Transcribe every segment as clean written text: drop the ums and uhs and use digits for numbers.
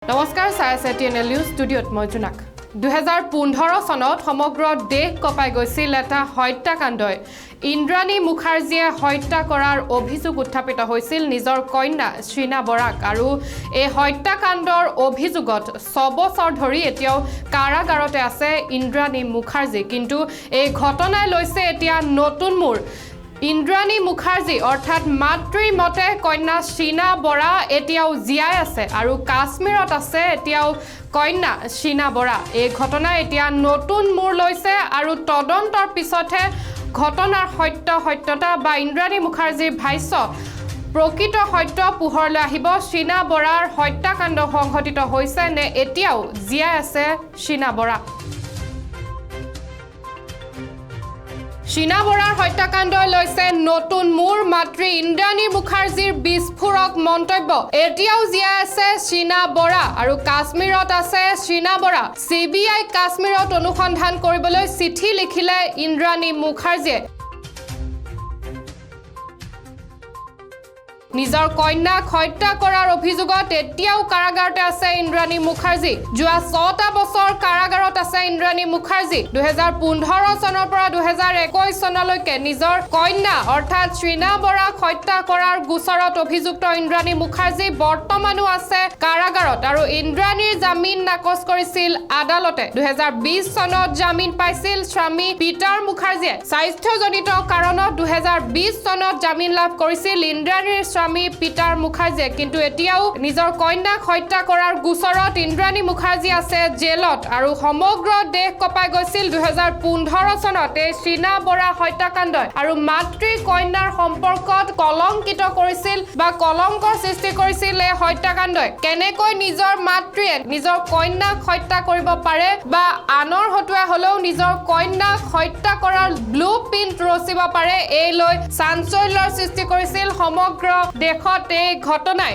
নমস্কাৰ সায়াসেটিএনএল নিউজ ষ্টুডিঅ'ত মই জুনাক 2015 চনত সমগ্ৰ দেশ কপাই গৈছিল এটা হত্যাকাণ্ডই ইন্দ্ৰাণী মুখাৰ্জীয়ে হত্যা কৰাৰ অভিযোগ উত্থাপিত হৈছিল নিজৰ কন্যা শ্ৰীনা বৰাক আৰু এই হত্যাকাণ্ডৰ অভিযোগত 6 বছৰ ধৰি এতিয়াও কাৰাগাৰতে আছে ইন্দ্ৰাণী মুখাৰ্জী কিন্তু এই ঘটনাই লৈছে এতিয়া নতুন মূৰ ইন্দ্ৰাণী মুখাৰ্জী অৰ্থাৎ মাতৃৰ মতে কন্যা শ্ৰীনা বৰা এতিয়াও জীয়াই আছে আৰু কাশ্মীৰত আছে এতিয়াও কন্যা শ্ৰীনা বৰা এই ঘটনা এতিয়া নতুন মূৰ লৈছে আৰু তদন্তৰ পিছতহে ঘটনাৰ সত্যতা বা ইন্দ্ৰাণী মুখাৰ্জীৰ ভাষ্য প্ৰকৃত সত্য পোহৰলৈ আহিব শ্ৰীনা বৰাৰ হত্যাকাণ্ড সংঘটিত হৈছে নে এতিয়াও জীয়াই আছে শ্ৰীনা বৰা শ্ৰীনা বৰাৰ হত্যাকাণ্ডই লৈছে নতুন মূৰ মাতৃ ইন্দ্ৰাণী মুখাৰ্জীৰ বিস্ফোৰক মন্তব্য এতিয়াও জীয়াই আছে শ্ৰীনা বৰা আৰু কাশ্মীৰত আছে শ্ৰীনা বৰা CBI কাশ্মীৰত অনুসন্ধান কৰিবলৈ চিঠি লিখিলে ইন্দ্ৰাণী মুখাৰ্জীয়ে নিজৰ কন্যাক হত্যা কৰাৰ অভিযোগত এতিয়াও কাৰাগাৰতে আছে ইন্দ্ৰাণী মুখাৰ্জী যোৱা 6টা বছৰ কাৰাগাৰত আছে ইন্দ্ৰাণী মুখাৰ্জী 2015 চনৰ পৰা 2021 চনলৈকে নিজৰ কন্যা অৰ্থাৎ শ্ৰীনা বৰাক হত্যা কৰাৰ গোচৰত অভিযুক্ত ইন্দ্ৰাণী মুখাৰ্জী বৰ্তমানো আছে কাৰাগাৰত আৰু ইন্দ্ৰাণীৰ জামিন নাকচ কৰিছিল আদালতে 2020 চনত জামিন পাইছিল স্বামী পিটাৰ মুখাৰ্জীয়ে স্বাস্থ্যজনিত কাৰণত 2020 চনত জামিন লাভ কৰিছিল ইন্দ্ৰাণীৰ স্বামী পিটাৰ মুখাৰ্জীয়ে কিন্তু এতিয়াও নিজৰ কন্যাক হত্যা কৰাৰ গোচৰত ইন্দ্ৰাণী মুখাৰ্জী আছে জেলত আৰু সমগ্ৰ দেশ কপাই গৈছিল 2015 চনত এই শ্ৰীনা বৰা হত্যাকাণ্ডই আৰু মাতৃ কন্যাৰ সম্পৰ্কত কলংকিত কৰিছিল বা কলংকৰ সৃষ্টি কৰিছিল এই হত্যাকাণ্ডই কেনেকৈ নিজৰ মাতৃয়ে নিজৰ কন্যাক হত্যা কৰিব পাৰে বা আনৰ হতুৱা হলেও নিজৰ কন্যাক হত্যা কৰাৰ ব্লুপ্ৰিন্ট ৰচিব পাৰে এই লৈ চাঞ্চল্যৰ সৃষ্টি কৰিছিল সমগ্ৰ দেশত এই ঘটনাই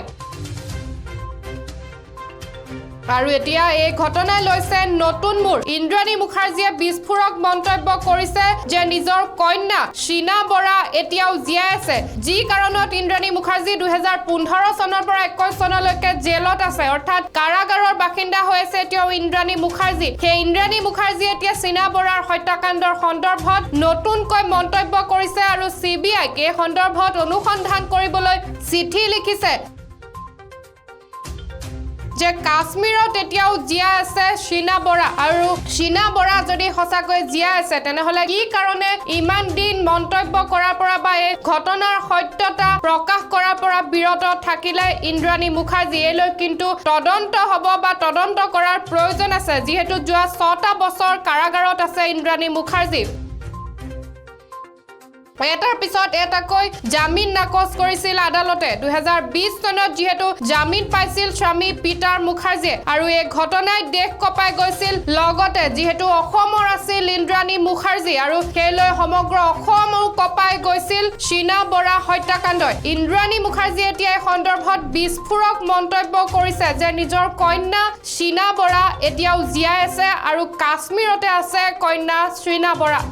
আৰু এতিয়া এই ঘটনাই লৈছে নতুন মূৰ ইন্দ্ৰাণী মুখাৰ্জীয়ে বিস্ফোৰক মন্তব্য কৰিছে যে নিজৰ কন্যা শ্ৰীনা বৰা এতিয়াও জীয়াই আছে যি কাৰণত ইন্দ্ৰাণী মুখাৰ্জী 2015 চনৰ পৰা 21 চনলৈকে জেলত আছে অৰ্থাৎ কাৰাগাৰৰ বাসিন্দা হৈছে এতিয়াও ইন্দ্ৰাণী মুখাৰ্জী সেই ইন্দ্ৰাণী মুখাৰ্জী এতিয়া শ্ৰীনা বৰাৰ হত্যাকাণ্ডৰ সন্দৰ্ভত নতুনকৈ মন্তব্য কৰিছে আৰু CBI এই সন্দৰ্ভত অনুসন্ধান কৰিবলৈ চিঠি লিখিছে যে কাশ্মীৰত এতিয়াও জীয়াই আছে শ্ৰীনা বৰা আৰু শ্ৰীনা বৰা যদি সঁচাকৈ জীয়াই আছে তেনেহলে কি কাৰণে ইমান দিন মন্তব্য কৰাৰ পৰা বা এই ঘটনাৰ সত্যতা প্ৰকাশ কৰাৰ পৰা বিৰত থাকিলে ইন্দ্ৰাণী মুখাৰ্জী এলৈ কিন্তু তদন্ত হ'ব বা তদন্ত কৰাৰ প্ৰয়োজন আছে যিহেতু যোৱা 6টা বছৰ কাৰাগাৰত আছে ইন্দ্ৰাণী মুখাৰ্জী এটাৰ পিছত এটাকৈ জামিন নাকচ কৰিছিল আদালতে 2020 চনত যেহেতু জামিন পাইছিল স্বামী পিটাৰ মুখাৰ্জীয়ে আৰু এই ঘটনাই দেশ কপাই গৈছিল লগতে যেহেতু অসমৰ আছিল ইন্দ্ৰাণী মুখাৰ্জী আৰু সেইলৈ সমগ্ৰ অসমো কপাই গৈছিল শ্ৰীনা বৰা হত্যাকাণ্ডই ইন্দ্ৰাণী মুখাৰ্জী এতিয়া এই সন্দৰ্ভত বিস্ফোৰক মন্তব্য কৰিছে যে নিজৰ কন্যা শ্ৰীনা বৰা এতিয়াও জীয়াই আছে আৰু কাশ্মীৰতে আছে কন্যা শ্ৰীনা বৰা